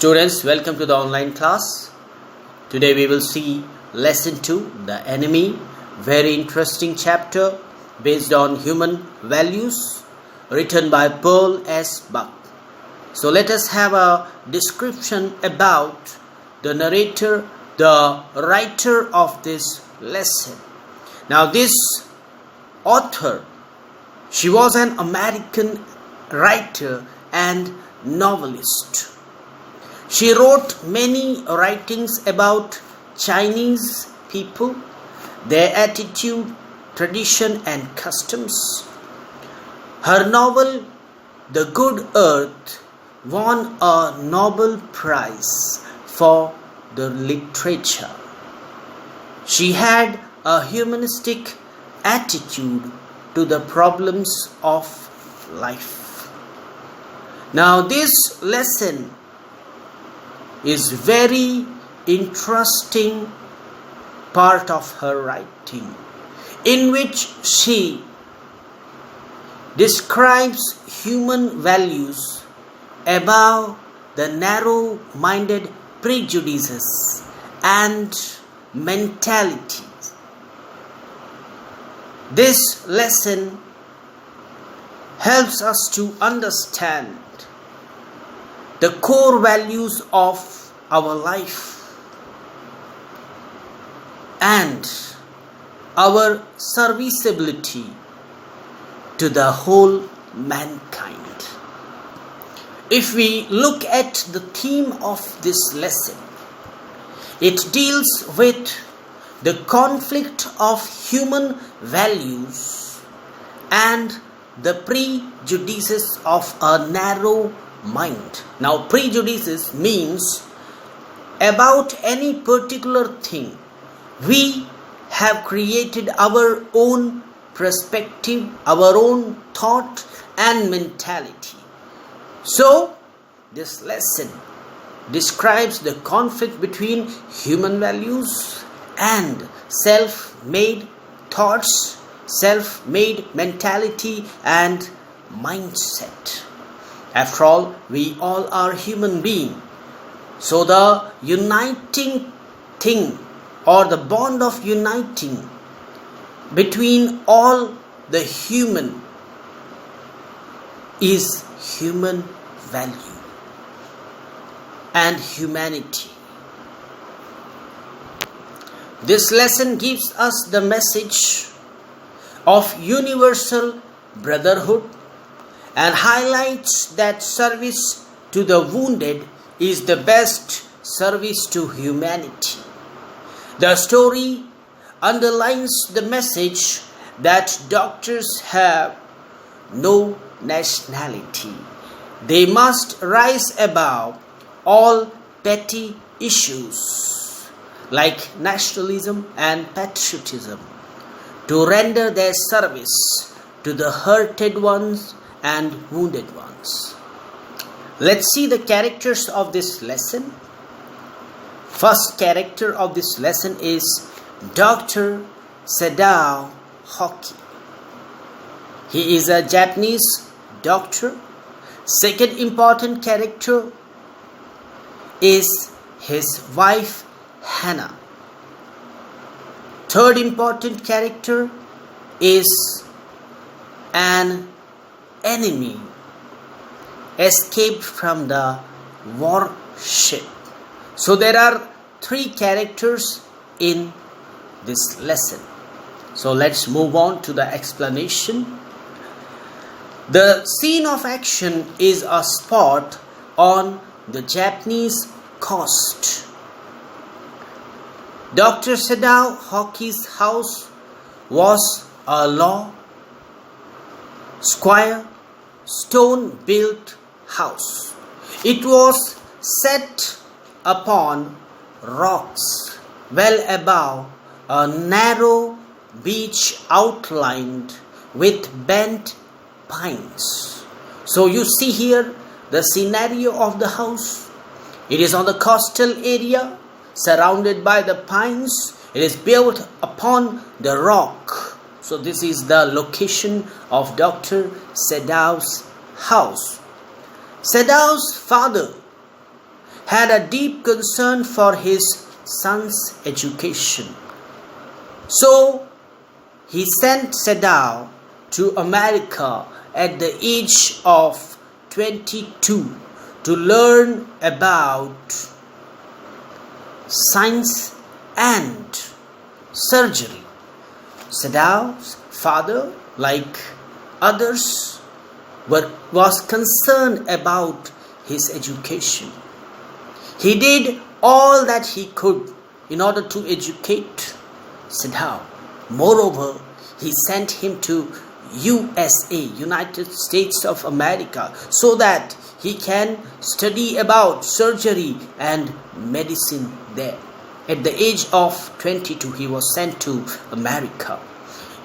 Students, welcome to the online class. Today we will see lesson 2, the enemy, very interesting chapter based on human values, written by Pearl S. Buck. So let us have a description about the narrator, the writer of this lesson. Now this author, she was an American writer and novelist. She wrote many writings about Chinese people, their attitude, tradition and customs. Her novel, The Good Earth, won a Nobel Prize for the literature. She had a humanistic attitude to the problems of life. Now this lesson is very interesting part of her writing, in which she describes human values above the narrow-minded prejudices and mentalities. This lesson helps us to understand the core values of our life and our serviceability to the whole mankind. If we look at the theme of this lesson, it deals with the conflict of human values and the prejudices of a narrow mind. Now prejudices means about any particular thing we have created our own perspective, our own thought and mentality. So this lesson describes the conflict between human values and self-made thoughts, self-made mentality and mindset. After all, we all are human beings. So the uniting thing or the bond of uniting between all the human is human value and humanity. This lesson gives us the message of universal brotherhood and highlights that service to the wounded is the best service to humanity. The story underlines the message that doctors have no nationality. They must rise above all petty issues like nationalism and patriotism to render their service to the hurted ones and wounded ones. Let's see the characters of this lesson. First character of this lesson is Dr. Sadao Hoki. He is a Japanese doctor. Second important character is his wife Hannah. Third important character is an enemy escaped from the warship. So there are 3 characters in this lesson. So let's move on to the explanation. The scene of action is a spot on the Japanese coast. Dr. Sadao Hoki's house was a low, square, stone-built house. It was set upon rocks well above a narrow beach outlined with bent pines. So you see here the scenario of the house. It is on the coastal area surrounded by the pines. It is built upon the rock. So this is the location of Dr. Sadao's house. Sadao's father had a deep concern for his son's education. So he sent Sadao to America at the age of 22 to learn about science and surgery. Sadao's father, like others, was concerned about his education. He did all that he could in order to educate Sadao. Moreover, he sent him to USA, United States of America, so that he can study about surgery and medicine there. At the age of 22, he was sent to America.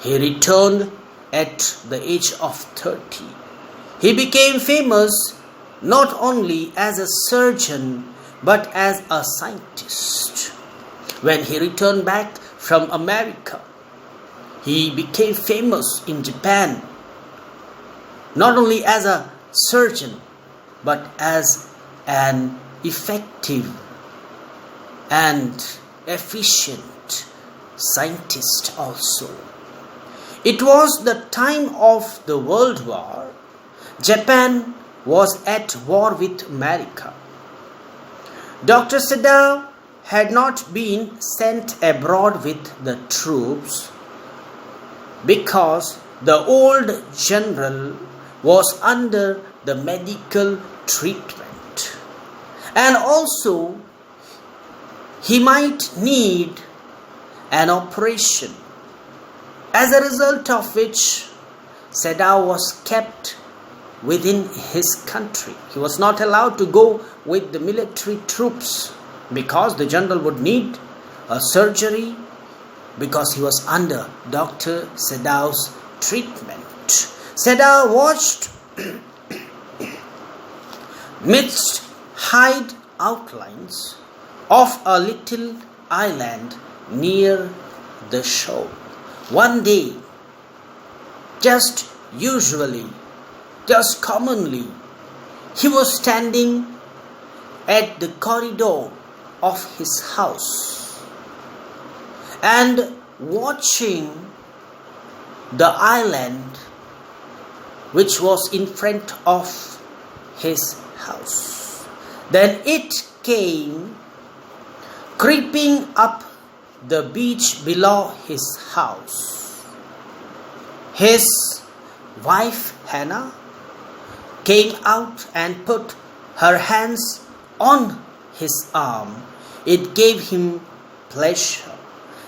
He returned at the age of 30. He became famous not only as a surgeon but as a scientist. When he returned back from America, he became famous in Japan, not only as a surgeon but as an effective and efficient scientist also. It was the time of the World War. Japan was at war with America. Dr. Sadao had not been sent abroad with the troops because the old general was under the medical treatment, and also he might need an operation, as a result of which Sadao was kept within his country. He was not allowed to go with the military troops because the general would need a surgery, because he was under Dr. Sadao's treatment. Sadao watched midst hide outlines of a little island near the shore. One day, just commonly, he was standing at the corridor of his house and watching the island which was in front of his house. Then it came creeping up the beach below his house. His wife Hannah came out and put her hands on his arm. It gave him pleasure.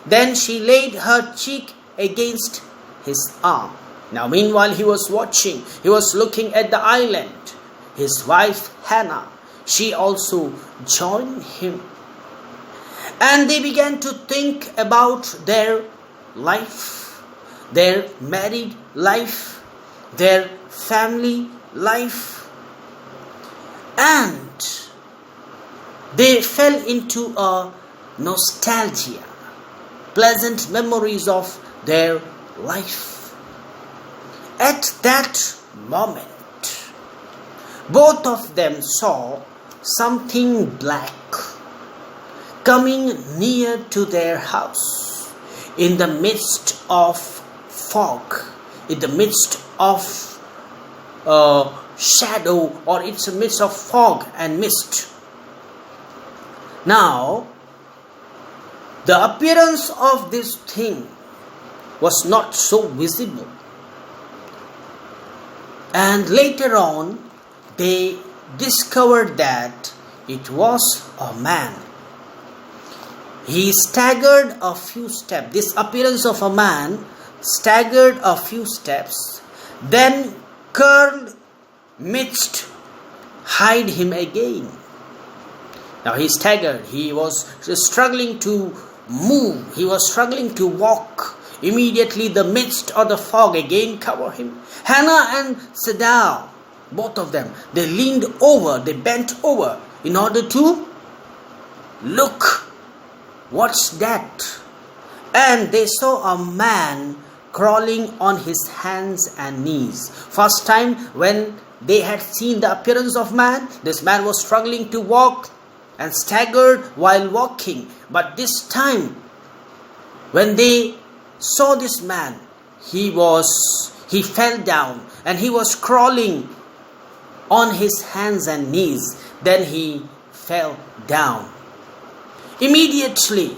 Then she laid her cheek against his arm. Now meanwhile he was watching, he was looking at the island. His wife Hannah, she also joined him. And they began to think about their life, their married life, their family life. And they fell into a nostalgia, pleasant memories of their life. At that moment, both of them saw something black coming near to their house in the midst of fog, in the midst of shadow, or it's a midst of fog and mist. Now, the appearance of this thing was not so visible. And later on, they discovered that it was a man. He staggered a few steps. This appearance of a man staggered a few steps, then curled midst, hide him again. Now he staggered. He was struggling to move. He was struggling to walk. Immediately the mist or the fog again covered him. Hannah and Sadao, both of them, they leaned over, they bent over in order to look. What's that? And they saw a man crawling on his hands and knees. First time when they had seen the appearance of man, this man was struggling to walk. and staggered while walking. But this time, when they saw this man, he fell down and he was crawling on his hands and knees. Then he fell down. Immediately,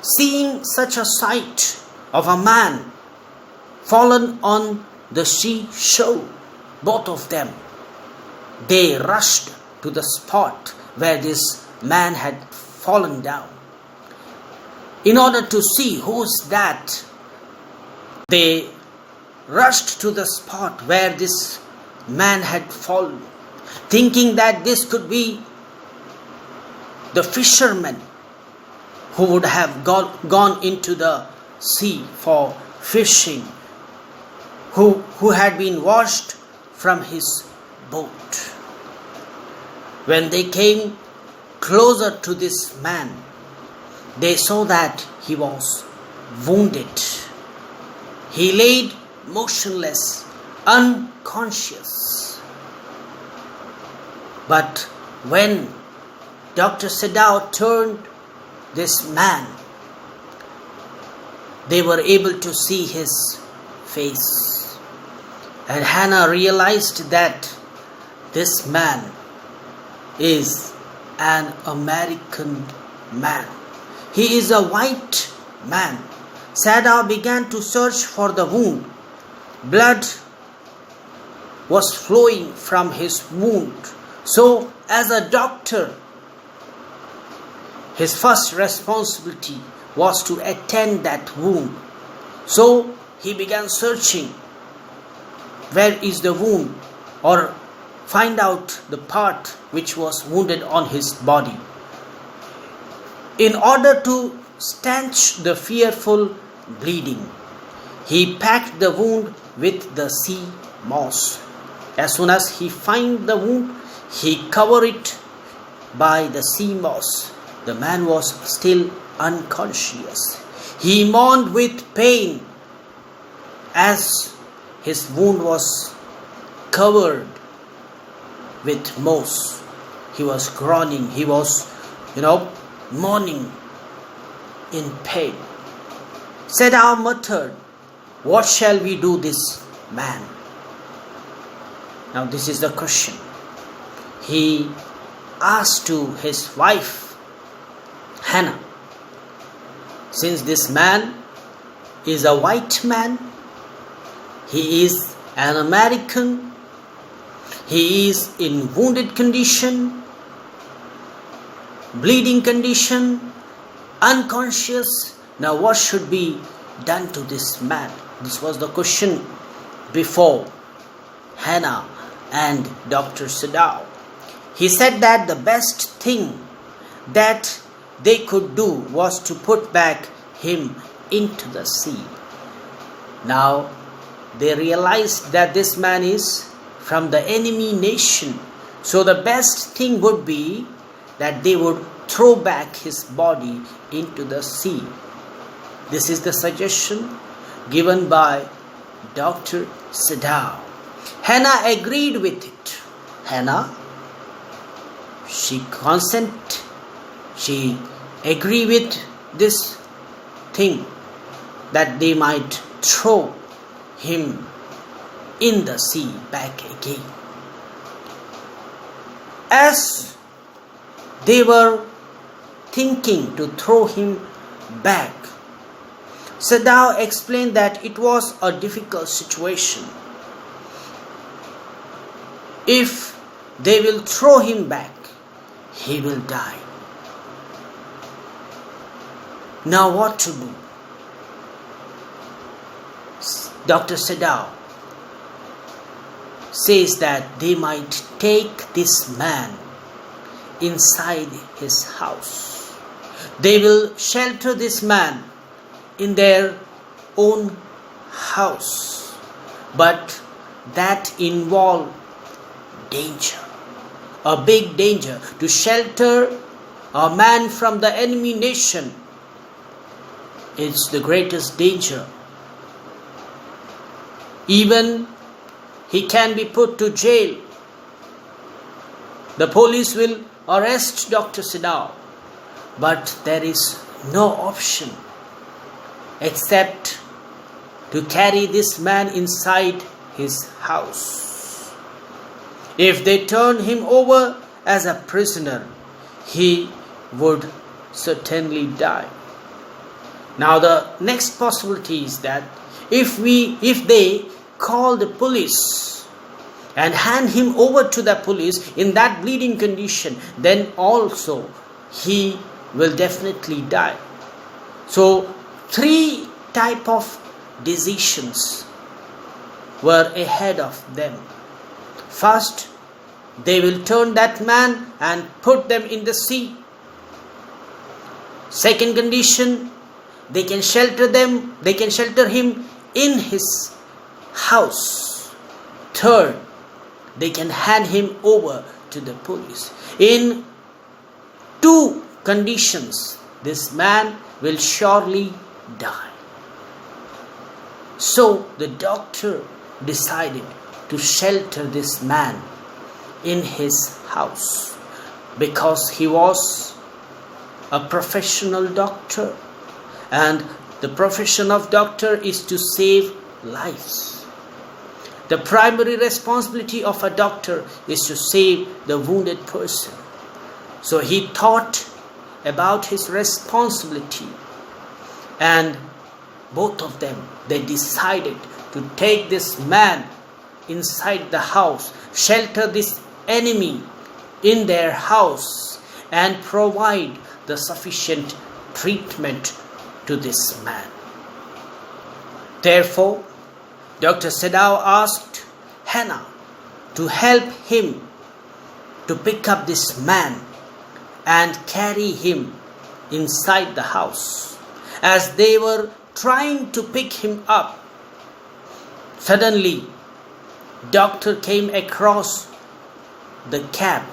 seeing such a sight of a man fallen on the seashore, both of them, they rushed to the spot where this man had fallen down. In order to see who's that, they rushed to the spot where this man had fallen, thinking that this could be the fisherman who would have gone into the sea for fishing, who had been washed from his boat. When they came closer to this man, they saw that he was wounded. He laid motionless, unconscious. But when Dr. Sadao turned this man, they were able to see his face. And Hannah realized that this man is an American man. He is a white man. Sadao began to search for the wound. Blood was flowing from his wound. So, as a doctor, his first responsibility was to attend that wound. So, he began searching. Where is the wound? Or find out the part which was wounded on his body. In order to stanch the fearful bleeding, he packed the wound with the sea moss. As soon as he found the wound, he covered it by the sea moss. The man was still unconscious. He moaned with pain as his wound was covered with moss. He was groaning. He was, mourning in pain. Sadao muttered, "What shall we do this man?" Now this is the question. He asked to his wife, Hannah, since this man is a white man, he is an American, he is in wounded condition, bleeding condition, unconscious. Now what should be done to this man? This was the question before Hannah and Dr. Sadao. He said that the best thing that they could do was to put back him into the sea. Now they realized that this man is from the enemy nation. So the best thing would be that they would throw back his body into the sea. This is the suggestion given by Dr. Sadao. Hannah agreed with it. Hannah, she agreed with this thing that they might throw him in the sea back again. As they were thinking to throw him back, Sadao explained that it was a difficult situation. If they will throw him back, he will die. Now what to do? Dr. Sadao says that they might take this man inside his house. They will shelter this man in their own house. But that involves danger, a big danger. To shelter a man from the enemy nation is the greatest danger. Even he can be put to jail. The police will arrest Dr. Sadao, but there is no option except to carry this man inside his house. If they turn him over as a prisoner, he would certainly die. Now the next possibility is that if they call the police and hand him over to the police in that bleeding condition, then also he will definitely die. So 3 type of decisions were ahead of them. First, they will turn that man and put them in the sea. Second condition, they can shelter him in his house. Third, they can hand him over to the police. In 2 conditions, this man will surely die. So the doctor decided to shelter this man in his house because he was a professional doctor, and the profession of doctor is to save lives. The primary responsibility of a doctor is to save the wounded person. So he thought about his responsibility, and both of them, they decided to take this man inside the house, shelter this enemy in their house, and provide the sufficient treatment to this man. Therefore, Dr. Sadao asked Hannah to help him to pick up this man and carry him inside the house. As they were trying to pick him up, suddenly doctor came across the cap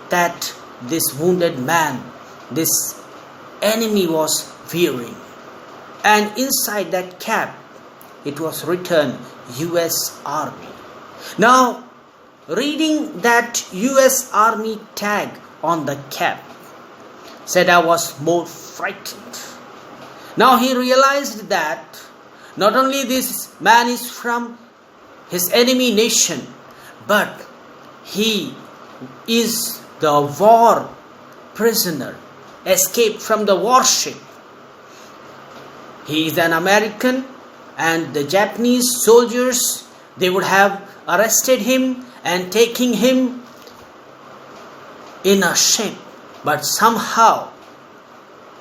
that this wounded man, this enemy was wearing, and inside that cap it was written US Army. Now, reading that US Army tag on the cap, Sadao was more frightened. Now he realized that not only this man is from his enemy nation, but he is the war prisoner, escaped from the warship. He is an American, and the Japanese soldiers, they would have arrested him and taken him in a ship, but somehow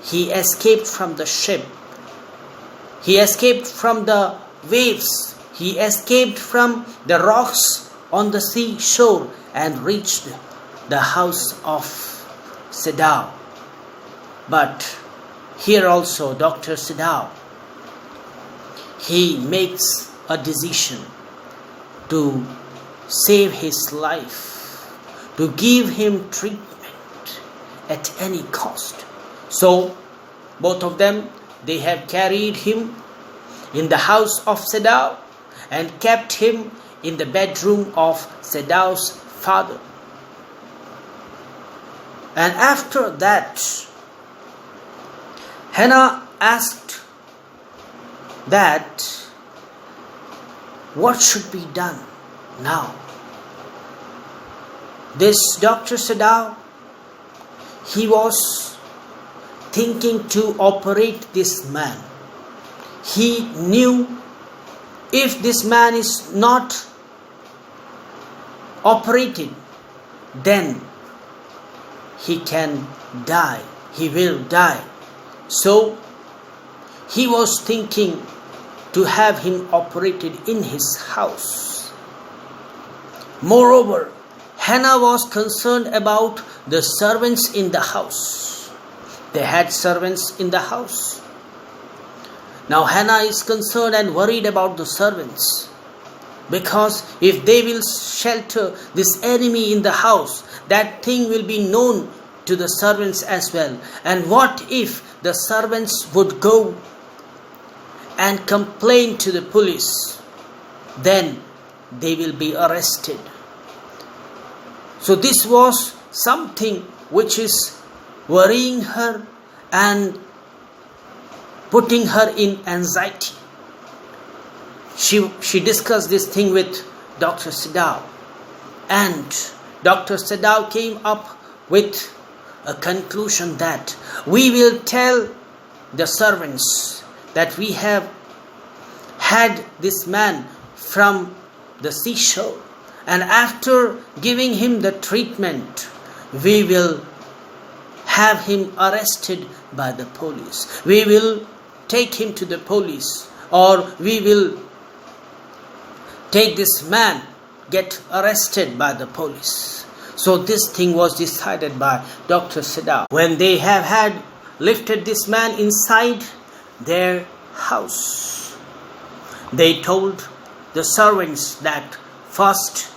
he escaped from the ship. He escaped from the waves. He escaped from the rocks on the seashore and reached the house of Sadao. But here also Dr. Sadao, he makes a decision to save his life, to give him treatment at any cost. So both of them, they have carried him in the house of Sadao and kept him in the bedroom of Sadao's father. And after that, Hannah asked that what should be done now. This Dr. Sadao, he was thinking to operate this man. He knew if this man is not operated, then he can die. He will die. So he was thinking to have him operated in his house. Moreover, Hannah was concerned about the servants in the house. They had servants in the house. Now Hannah is concerned and worried about the servants, because if they will shelter this enemy in the house, that thing will be known to the servants as well. And what if the servants would go and complain to the police? Then they will be arrested. So this was something which is worrying her and putting her in anxiety. She discussed this thing with Dr. Sadao, and Dr. Sadao came up with a conclusion that we will tell the servants that we have had this man from the seashore, and after giving him the treatment, we will have him arrested by the police. We will take him to the police, or we will take this man, get arrested by the police. So this thing was decided by Dr. Sadao. When they have had lifted this man inside their house, they told the servants that first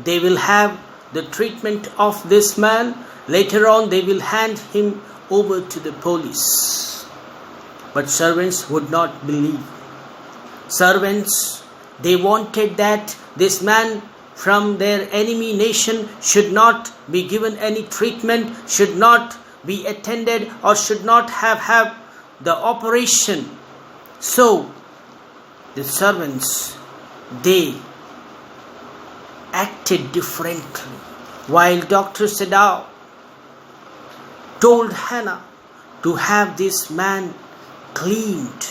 they will have the treatment of this man, later on they will hand him over to the police. But servants would not believe. Servants, they wanted that this man from their enemy nation should not be given any treatment, should not be attended, or should not have the operation. So the servants, they acted differently. While Dr. Sadao told Hannah to have this man cleaned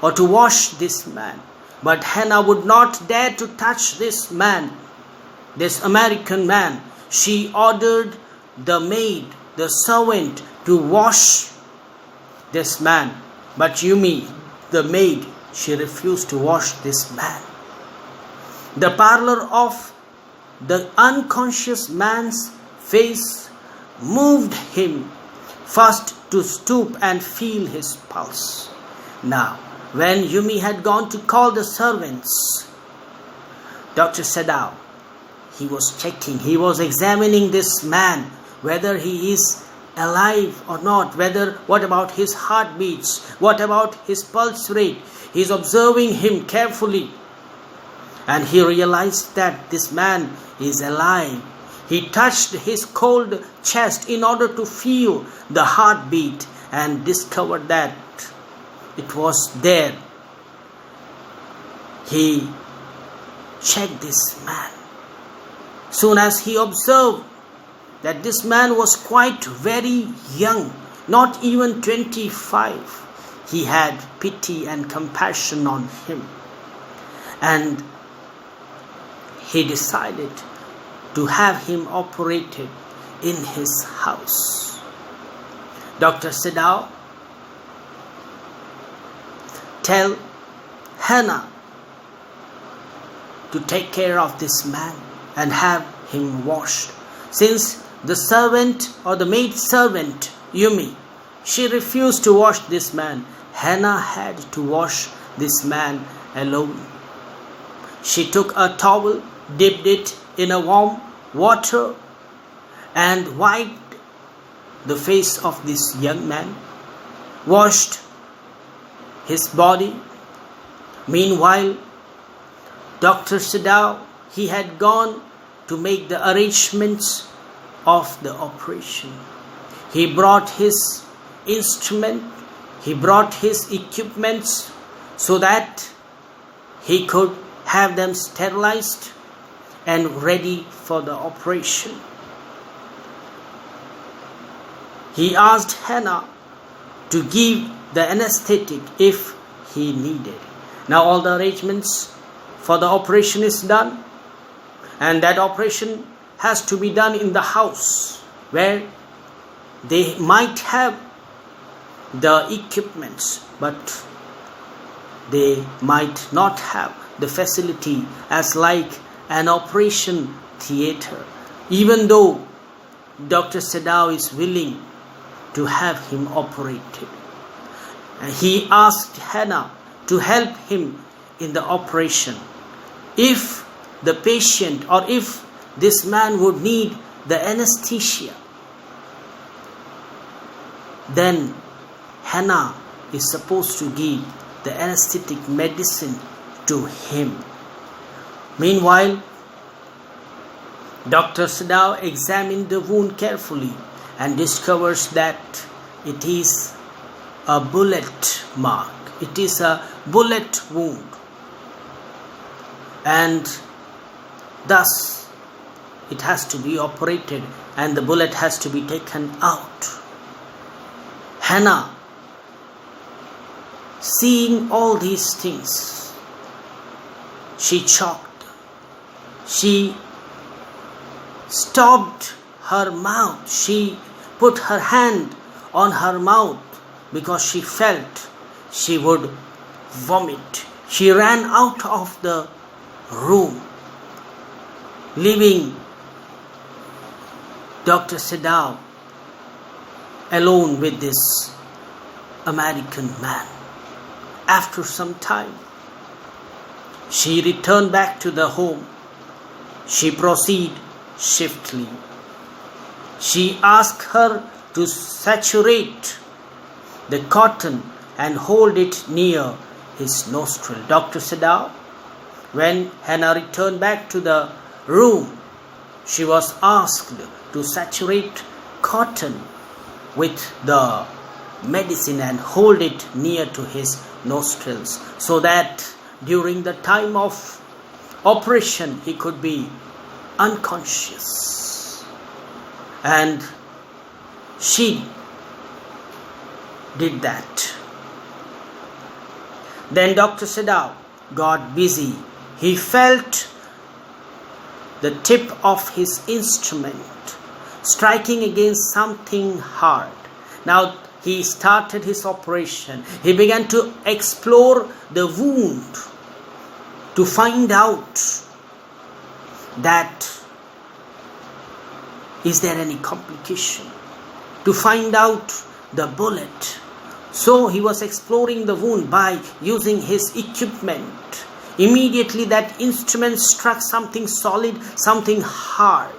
or to wash this man, but Hannah would not dare to touch this man, this American man. She ordered the maid, the servant, to wash this man. But Yumi, the maid, she refused to wash this man. The pallor of the unconscious man's face moved him first to stoop and feel his pulse. Now, when Yumi had gone to call the servants, Dr. Sadao, he was checking, he was examining this man, whether he is alive or not, what about his heartbeats, what about his pulse rate. He is observing him carefully, and he realized that this man is alive. He touched his cold chest in order to feel the heartbeat and discovered that it was there. He checked this man. Soon as he observed that this man was quite very young, not even 25, he had pity and compassion on him. And he decided to have him operated in his house. Dr. Sadao tell Hannah to take care of this man and have him washed. Since the servant or the maid servant, Yumi, she refused to wash this man, Hannah had to wash this man alone. She took a towel, dipped it in a warm water, and wiped the face of this young man, washed his body. Meanwhile, Dr. Sadao, he had gone to make the arrangements of the operation. He brought his instrument, he brought his equipments so that he could have them sterilized and ready for the operation. He asked Hannah to give the anesthetic if he needed. Now all the arrangements for the operation is done, and that operation has to be done in the house where they might have the equipments, but they might not have the facility as like an operation theater. Even though Dr. Sadao is willing to have him operated, and he asked Hannah to help him in the operation. If the patient or if this man would need the anesthesia, then Hannah is supposed to give the anesthetic medicine to him. Meanwhile, Dr. Sadao examined the wound carefully and discovers that it is a bullet mark. It is a bullet wound. And thus it has to be operated and the bullet has to be taken out. Hannah, seeing all these things, she choked. She stopped her mouth. She put her hand on her mouth because she felt she would vomit. She ran out of the room, leaving Dr. Sadao alone with this American man. After some time, she returned back to the home. She proceeded swiftly. She asked her to saturate the cotton and hold it near his nostril. Dr. Sadao, when Hannah returned back to the room, she was asked to saturate cotton with the medicine and hold it near to his nostrils so that during the time of operation he could be unconscious. And she did that. Then Dr. Sadao got busy. He felt the tip of his instrument striking against something hard. Now he started his operation. He began to explore the wound to find out that is there any complication, to find out the bullet. So he was exploring the wound by using his equipment. Immediately that instrument struck something solid, something hard.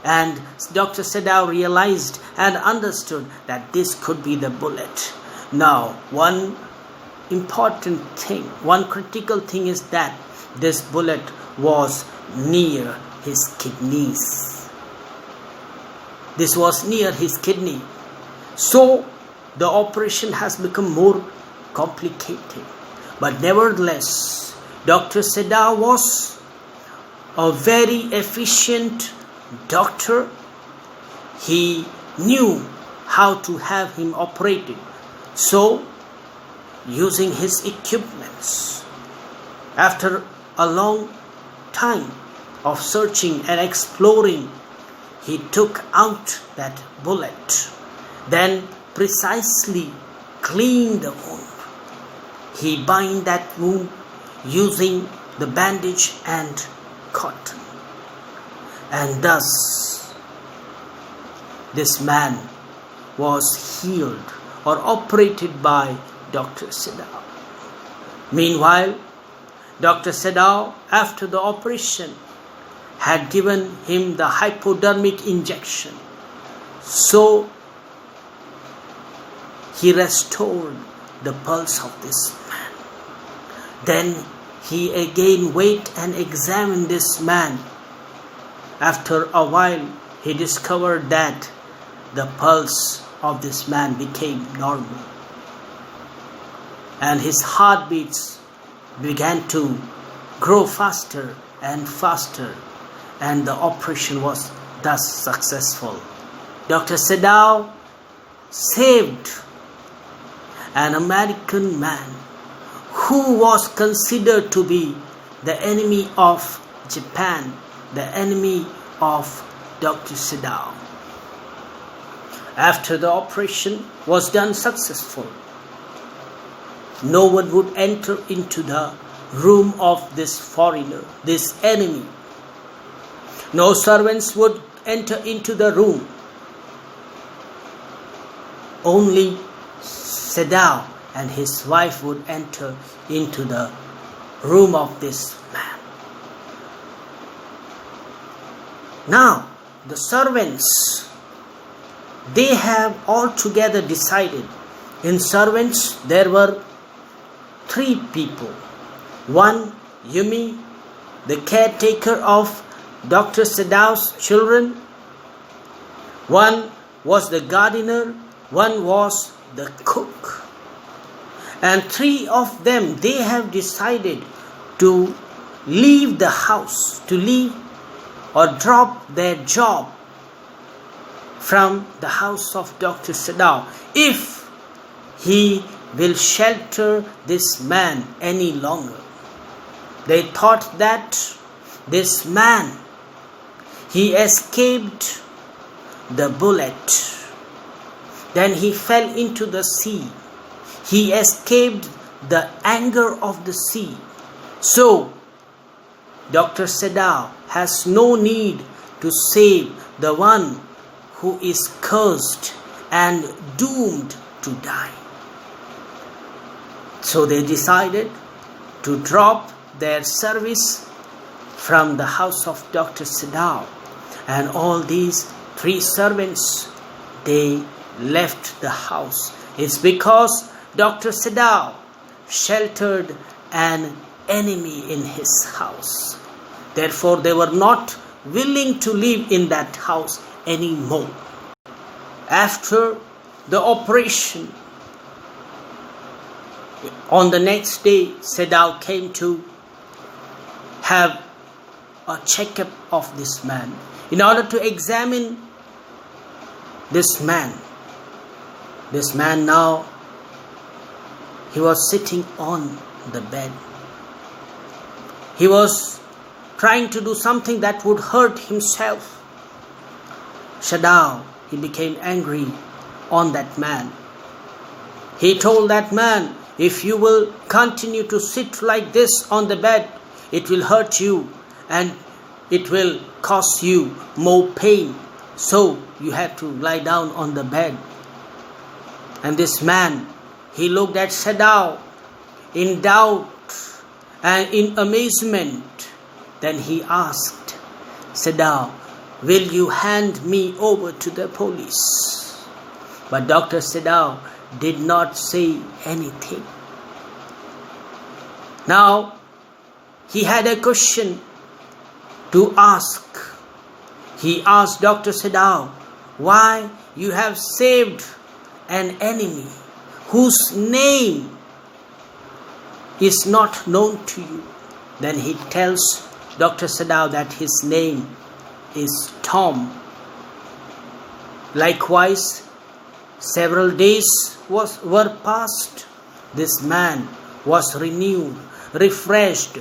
And Dr. Sadao realized and understood that this could be the bullet. Now, one important thing, one critical thing is that this bullet was near his kidneys. This was near his kidney. So, the operation has become more complicated. But nevertheless, Dr. Sadao was a very efficient doctor. He knew how to have him operated. So, using his equipments, after a long time of searching and exploring, he took out that bullet, then precisely cleaned the wound. He bound that wound using the bandage and cotton. And thus, this man was healed or operated by Dr. Sadao. Meanwhile, Dr. Sadao, after the operation, had given him the hypodermic injection. So, he restored the pulse of this man. Then he again went and examined this man. After a while, he discovered that the pulse of this man became normal. And his heartbeats began to grow faster and faster. And the operation was thus successful. Dr. Sadao saved an American man who was considered to be the enemy of Japan, the enemy of Dr. Sadao. After the operation was done successful, no one would enter into the room of this foreigner, this enemy. No servants would enter into the room. Only Sadao and his wife would enter into the room of this man. Now, the servants, they have altogether decided. In servants, there were 3 people. One, Yumi, the caretaker of Dr. Sedau's children. One was the gardener, one was the cook. And three of them, they have decided to leave the house, to leave or drop their job from the house of Dr. Sedau if he will shelter this man any longer. They thought that this man, he escaped the bullet. Then he fell into the sea. He escaped the anger of the sea. So, Dr. Sedau has no need to save the one who is cursed and doomed to die. So they decided to drop their service from the house of Dr. Sedau. And all these three servants, they left the house. It's because Dr. Sedau sheltered an enemy in his house. Therefore, they were not willing to live in that house anymore. After the operation, on the next day, Sedau came to have a checkup of this man in order to examine this man. This man now, he was sitting on the bed. He was trying to do something that would hurt himself. Sedau, he became angry on that man. He told that man, if you will continue to sit like this on the bed, it will hurt you and it will cause you more pain. So you have to lie down on the bed. And this man, he looked at Sedau in doubt and in amazement. Then he asked, Sedau, will you hand me over to the police? But Dr. Sedau did not say anything. Now, he had a question to ask. He asked Dr. Sedau, why you have saved an enemy whose name is not known to you. Then he tells Dr. Sedau that his name is Tom. Likewise, several days were passed. This man was renewed, refreshed,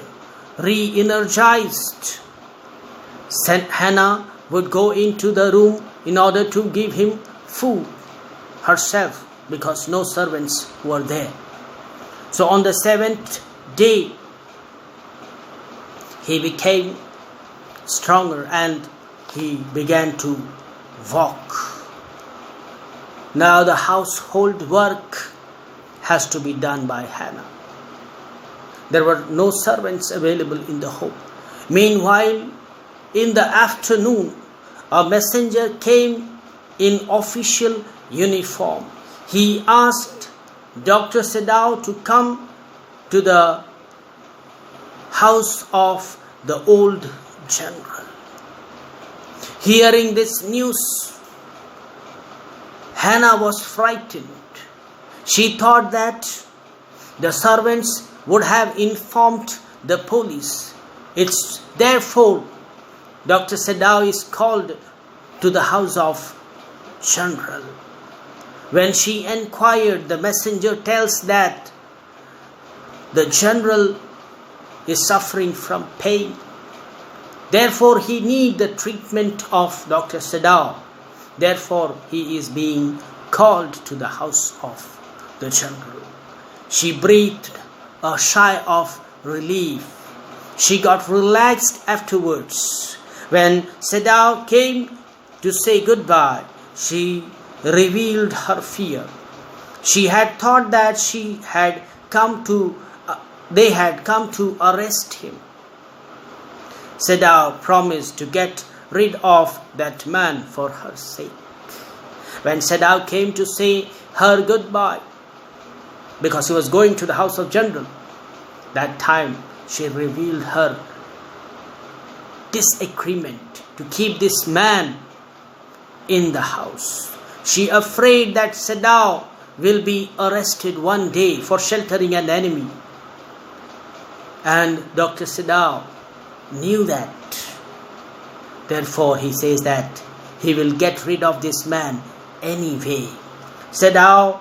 re-energized. Hannah would go into the room in order to give him food herself because no servants were there. So on the seventh day, he became stronger and he began to walk. Now the household work has to be done by Hannah. There were no servants available in the home. Meanwhile, in the afternoon, a messenger came in official uniform. He asked Dr. Sedau to come to the house of the old general. Hearing this news, Hannah was frightened. She thought that the servants would have informed the police. It's therefore Dr. Sedau is called to the house of general. When she inquired, the messenger tells that the general is suffering from pain. Therefore, he needs the treatment of Dr. Sedau. Therefore, he is being called to the house of the general. She breathed a sigh of relief. She got relaxed afterwards. When Sedau came to say goodbye, she revealed her fear. She had thought that they had come to arrest him. Sedau promised to get rid of that man for her sake. When Sedau came to say her goodbye, because he was going to the house of general, that time she revealed her disagreement to keep this man in the house. She afraid that Sadao will be arrested one day for sheltering an enemy. And Dr. Sadao knew that. Therefore, he says that he will get rid of this man anyway. Sadao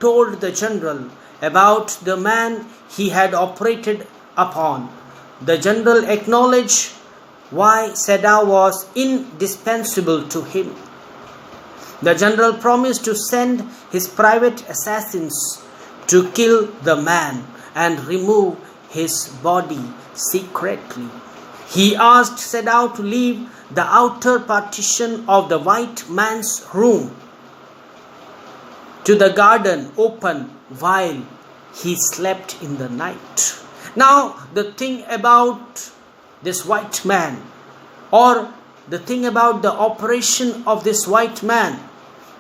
told the general about the man he had operated upon. The general acknowledged why Sadao was indispensable to him. The general promised to send his private assassins to kill the man and remove his body secretly. He asked Sadao to leave the outer partition of the white man's room to the garden open while he slept in the night. Now, the thing about this white man, or the thing about the operation of this white man,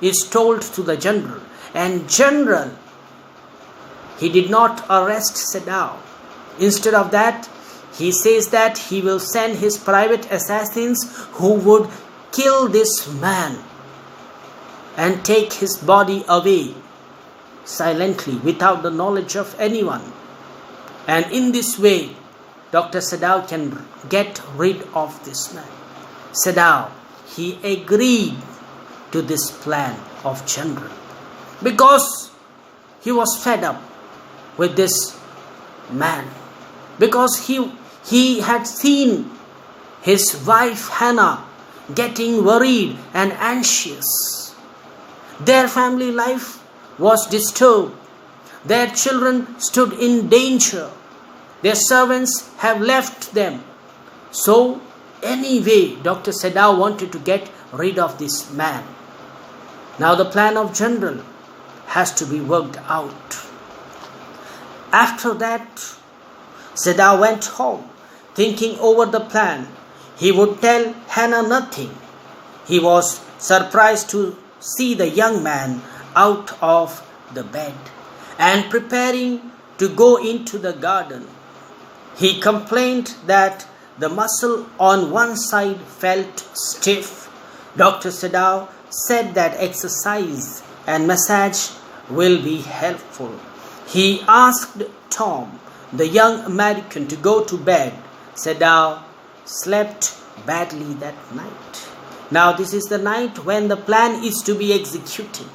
is told to the general. And general, he did not arrest Sadao. Instead of that, he says that he will send his private assassins who would kill this man and take his body away silently without the knowledge of anyone. And in this way, Dr. Sadao can get rid of this man. Sadao, he agreed to this plan of general because he was fed up with this man, because he had seen his wife Hannah getting worried and anxious. Their family life was disturbed. Their children stood in danger. Their servants have left them. So anyway, Dr. Sadao wanted to get rid of this man. Now the plan of general has to be worked out. After that, Sadao went home, thinking over the plan. He would tell Hannah nothing. He was surprised to see the young man out of the bed and preparing to go into the garden. He complained that the muscle on one side felt stiff. Dr. Sadao said that exercise and massage will be helpful. He asked Tom, the young American, to go to bed. Sadao slept badly that night. Now this is the night when the plan is to be executed.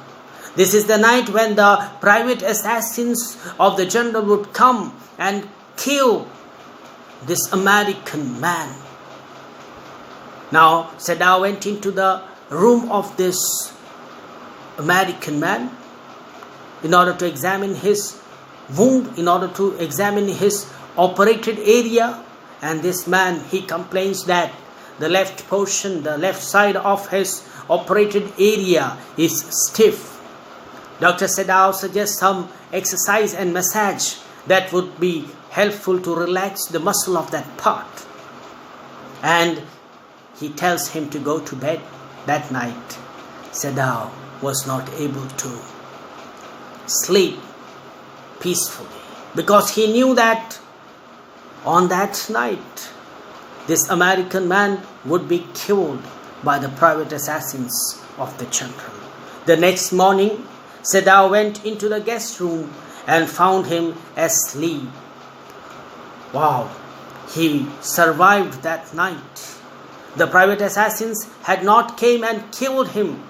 This is the night when the private assassins of the general would come and kill this American man. Now Sadao went into the room of this American man in order to examine his wound, in order to examine his operated area. And this man, he complains that the left portion, the left side of his operated area is stiff. Dr. Sadao suggests some exercise and massage that would be helpful to relax the muscle of that part. And he tells him to go to bed that night. Sadao was not able to sleep peacefully because he knew that on that night this American man would be killed by the private assassins of the general. The next morning, Sadao went into the guest room and found him asleep. Wow, he survived that night. The private assassins had not came and killed him.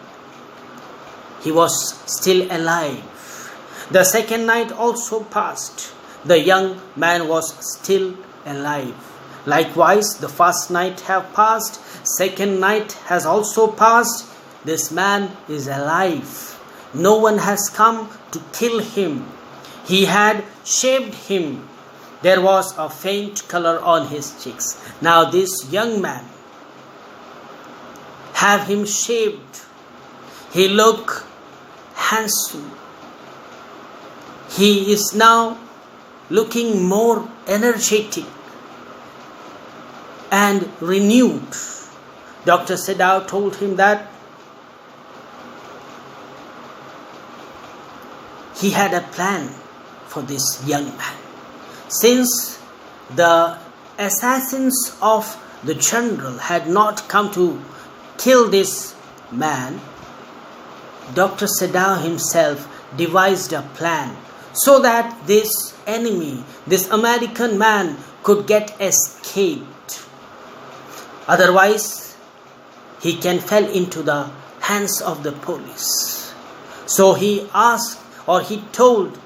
He was still alive. The second night also passed. The young man was still alive. Likewise, the first night have passed. Second night has also passed. This man is alive. No one has come to kill him. He had shaved him. There was a faint color on his cheeks. Now this young man, have him shaved. He looked handsome. He is now looking more energetic and renewed. Dr. Sadao told him that he had a plan for this young man. Since the assassins of the general had not come to kill this man, Dr. Sadao himself devised a plan so that this enemy, this American man, could get escaped. Otherwise, he can fall into the hands of the police. So he told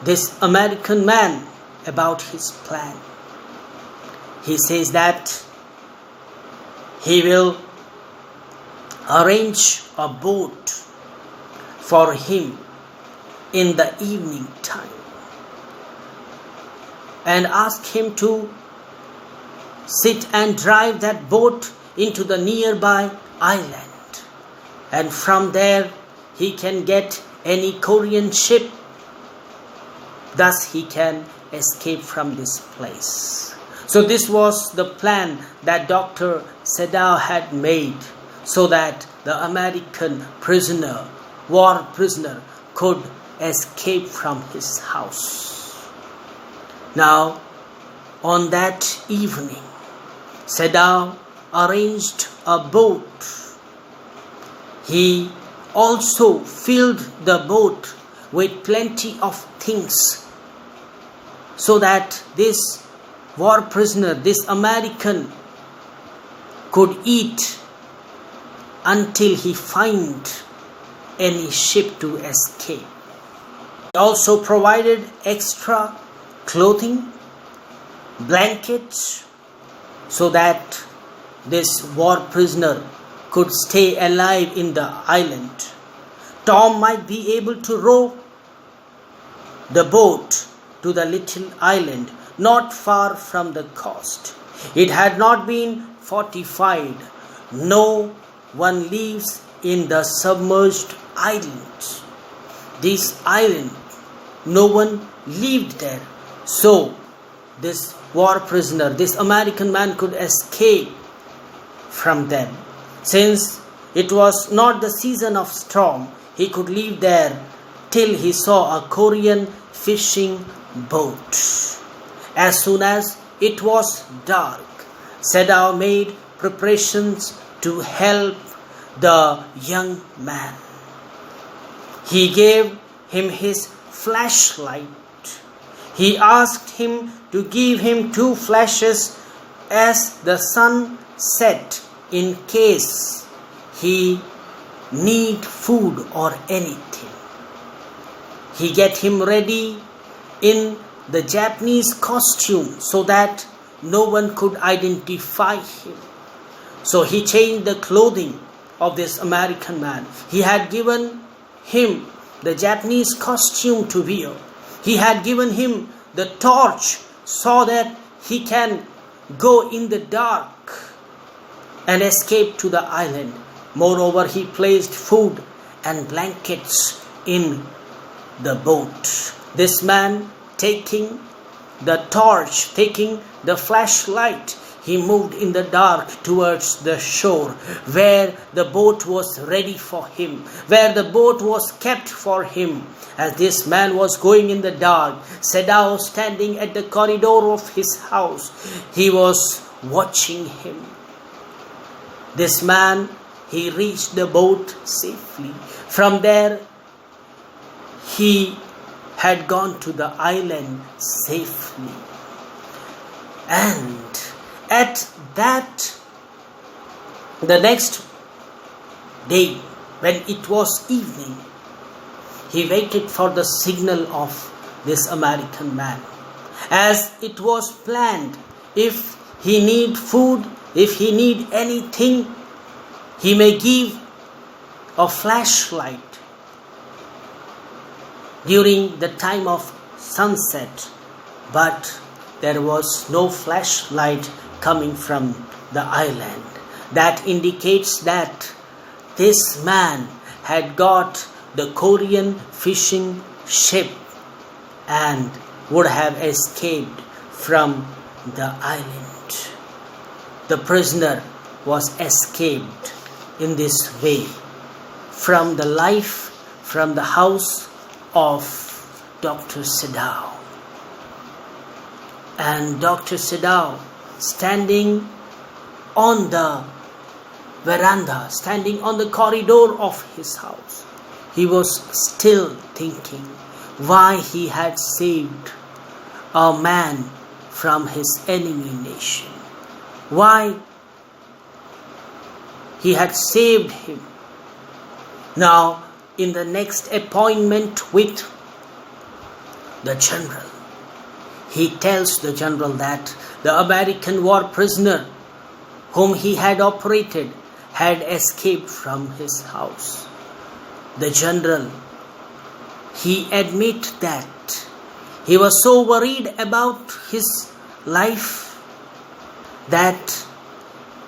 this American man about his plan. He says that he will arrange a boat for him in the evening time and ask him to sit and drive that boat into the nearby island, and from there he can get any Korean ship. Thus he can escape from this place. So this was the plan that Dr. Sadao had made, so that the American prisoner, war prisoner, could escape from his house. Now, on that evening, Sadao arranged a boat. He also filled the boat with plenty of things, so that this war prisoner, this American, could eat until he find any ship to escape. He also provided extra clothing, blankets, so that this war prisoner could stay alive in the island. Tom might be able to row the boat to the little island not far from the coast. It had not been fortified. No one lives in the submerged islands. This island, no one lived there. So this war prisoner, this American man, could escape from them. Since it was not the season of storm, he could live there till he saw a Korean fishing boat. As soon as it was dark, Sadao made preparations to help the young man. He gave him his flashlight. He asked him to give him 2 flashes as the sun set, in case he need food or anything. He get him ready in the Japanese costume so that no one could identify him. So he changed the clothing of this American man. He had given him the Japanese costume to wear. He had given him the torch so that he can go in the dark and escape to the island. Moreover, he placed food and blankets in the boat. This man, taking the torch, taking the flashlight, he moved in the dark towards the shore, where the boat was ready for him, where the boat was kept for him. As this man was going in the dark, Sadao, standing at the corridor of his house, he was watching him. This man, he reached the boat safely. From there, he had gone to the island safely. And at that, the next day, when it was evening, he waited for the signal of this American man. As it was planned, if he need food, if he need anything, he may give a flashlight during the time of sunset. But there was no flashlight coming from the island. That indicates that this man had got the Korean fishing ship and would have escaped from the island. The prisoner was escaped in this way from the life, from the house of Dr. Sadao. And Dr. Sadao standing on the veranda, standing on the corridor of his house. He was still thinking why he had saved a man from his enemy nation. Why he had saved him. Now, in the next appointment with the general, he tells the general that the American war prisoner whom he had operated had escaped from his house. The general, he admits that he was so worried about his life that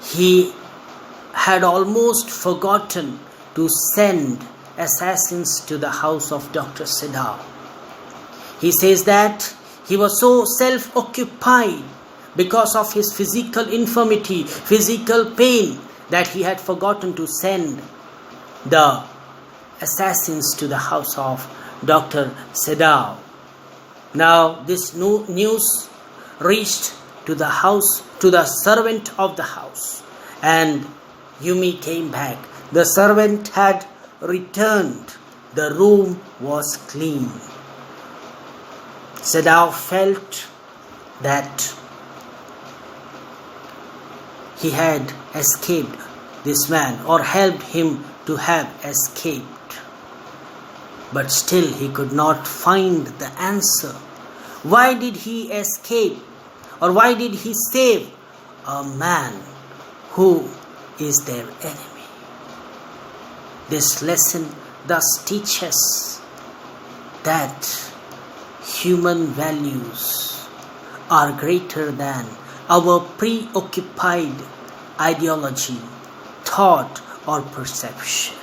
he had almost forgotten to send assassins to the house of Dr. Sadao. He says that he was so self-occupied because of his physical infirmity, physical pain, that he had forgotten to send the assassins to the house of Dr. Sadao. Now this news reached to the house, to the servant of the house, and Yumi came back. The servant had returned. The room was clean. Sadao felt that he had escaped this man, or helped him to have escaped. But still he could not find the answer. Why did he escape? Or why did he save a man who is their enemy? This lesson thus teaches that human values are greater than our preoccupied ideology, thought, or perception.